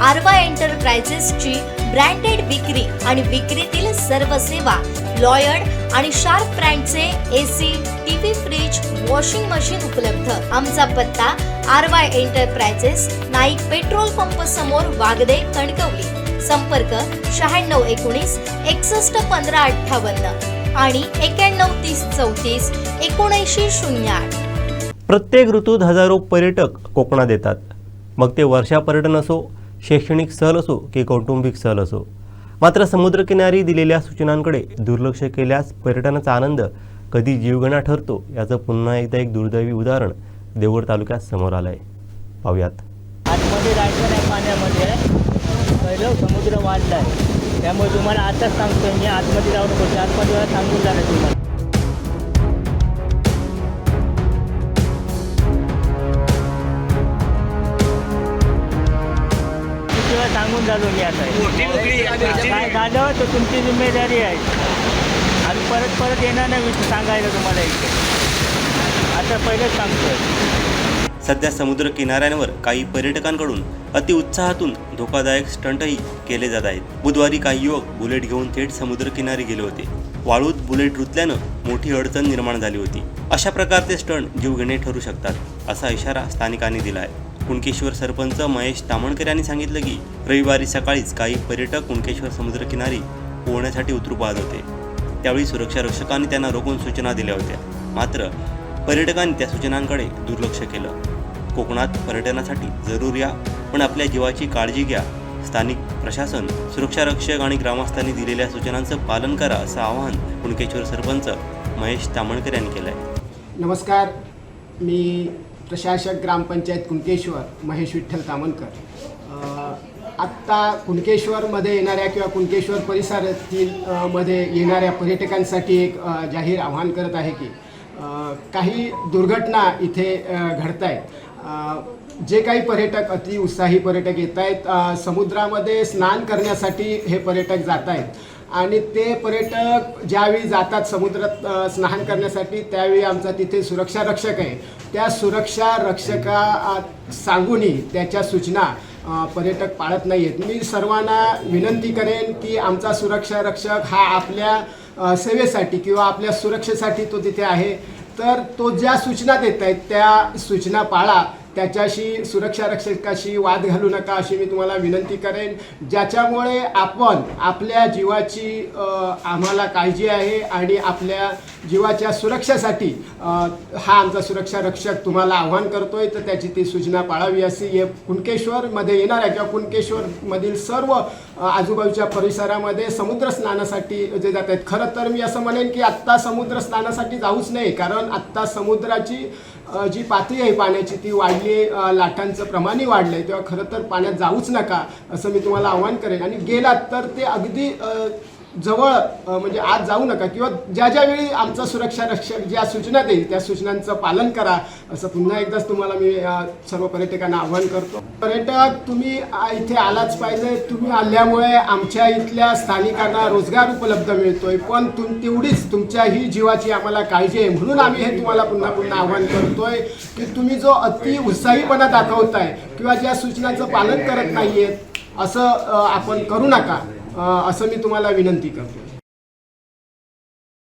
आरवा एंटरप्राइजेसची branded विक्री आणि विक्रीतील सर्व सेवा, लॉयड आणि शार्प ब्रँडचे AC, TV, fridge, washing machine उपलब्ध। आमचा पत्ता Aarva Enterprises, Naik petrol pump समोर, वागदे, कणकवली। संपर्क 9619 61 15 58 आणि 91 30 34 79 08। प्रत्येक ऋतूत हजारो पर्यटक कोकणात येतात, मग ते वर्षा पर्यटन असो, शैक्षणिक सहल असो की कौटुंबिक सहल असो। मात्र समुद्रकिनारी दिलेल्या सूचनांकडे दुर्लक्ष केल्यास पर्यटनाचा आनंद कधी जीवघेणा ठरतो, याचं पुन्हा एकदा एक दुर्दैवी उदाहरण देवगड तालुक्यात समोर आलंय। पाहूयात। आतमध्ये जायचं नाही, पाण्यामध्ये पहिलं समुद्र वाढला आहे, त्यामुळे तुम्हाला आताच सांगतो मी, आतमध्ये जाऊ नको, 4-5 वेळा सांगून जाणार तुम्हाला। किती वेळा सांगून झालो मी आता, काय झालं तर तुमची जिम्मेदारी आहे, आणि परत येणार नाही सांगायला तुम्हाला इथे, आता पहिलेच सांगतोय। सध्या समुद्र किनाऱ्यांवर काही पर्यटकांकडून अतिउत्साहातून धोकादायक स्टंटही केले जात आहेत। बुधवारी काही युवक बुलेट घेऊन थेट समुद्र किनारी गेले होते। वाळूत बुलेट रुतल्यानं मोठी अडचण निर्माण झाली होती। अशा प्रकारचे स्टंट जीवघेणे ठरू शकतात, असा इशारा स्थानिकांनी दिला आहे। कुणकेश्वर सरपंच महेश तामणकर यांनी सांगितलं की रविवारी सकाळीच काही पर्यटक कुणकेश्वर समुद्र किनारी पोहण्यासाठी उतरू पाहत होते। त्यावेळी सुरक्षा रक्षकांनी त्यांना रोखून सूचना दिल्या होत्या, मात्र पर्यटकांनी त्या सूचनांकडे दुर्लक्ष केलं। कोकणात पर्यटनासाठी जरूर या, पण आपल्या जीवाची काळजी घ्या। स्थानिक प्रशासन, सुरक्षा रक्षक आणि ग्रामस्थांनी दिलेल्या सूचनांचं पालन करा, असं आवाहन कुणकेश्वर सरपंच महेश तामणकर यांनी केलं आहे। नमस्कार, मी प्रशासक ग्रामपंचायत कुणकेश्वर महेश विठ्ठल तामणकर। आत्ता कुणकेश्वरमध्ये येणाऱ्या किंवा कुणकेश्वर परिसरातील मध्ये येणाऱ्या पर्यटकांसाठी एक जाहीर आवाहन करत आहे की काही दुर्घटना इथे घडत आहेत। जे काही पर्यटक, अति उत्साही पर्यटक येत आहेत, समुद्रामध्ये स्नान करण्यासाठी हे पर्यटक जात आहेत आणि ते पर्यटक ज्यावेळी जातात समुद्रात स्नान करण्यासाठी, त्यावेळी आमचा तिथे सुरक्षा रक्षक आहे, त्या सुरक्षा रक्षका सांगूनही त्याच्या सूचना पर्यटक पाळत नाही आहेत। मी सर्वांना विनंती करेन की आमचा सुरक्षा रक्षक हा आपल्या सेवेसाठी किंवा आपल्या सुरक्षेसाठी तो तिथे आहे, तर तो ज्या सूचना देत आहेत त्या सूचना पाळा, त्याच्याशी सुरक्षा रक्षकाशी वाद घालू नका, अशी मी तुम्हाला विनंती करेन। ज्याच्यामुळे आपण आपल्या जीवाची आम्हाला काळजी आहे आणि आपल्या जीवाच्या सुरक्षेसाठी हा आमचा सुरक्षा रक्षक तुम्हाला आवाहन करतोय, तर त्याची ती सूचना पाळावी अशी कुणकेश्वरमध्ये येणाऱ्या किंवा कुणकेश्वरमधील सर्व आजूबाजूच्या परिसरामध्ये समुद्र स्नानासाठी जे जात आहेत। खरं तर मी असं म्हणेन की आत्ता समुद्र स्नानासाठी जाऊच नाही, कारण आत्ता समुद्राची जी पातळी आहे पाण्याची ती वाढली, लाटांचं प्रमाणही वाढलं आहे, तेव्हा खरं तर पाण्यात जाऊच नका असं मी तुम्हाला आवाहन करेन। आणि गेलात तर ते अगदी जवळ म्हणजे आज जाऊ नका, किंवा ज्या वेळी आमचा सुरक्षा रक्षक ज्या सूचना देईल त्या सूचनांचं पालन करा, असं पुन्हा एकदाच तुम्हाला मी सर्व पर्यटकांना आवाहन करतो। पर्यटक तुम्ही इथे आलाच पाहिजे, तुम्ही आल्यामुळे आमच्या इथल्या स्थानिकांना रोजगार उपलब्ध मिळतोय, पण तेवढीच तुमच्या ही जीवाची आम्हाला काळजी आहे, म्हणून आम्ही हे तुम्हाला पुन्हा आवाहन करतोय की तुम्ही जो अति उत्साहीपणा दाखवताय किंवा ज्या सूचनांचं पालन करत नाहीये, असं आपण करू नका, असं मी तुम्हाला विनंती करतो।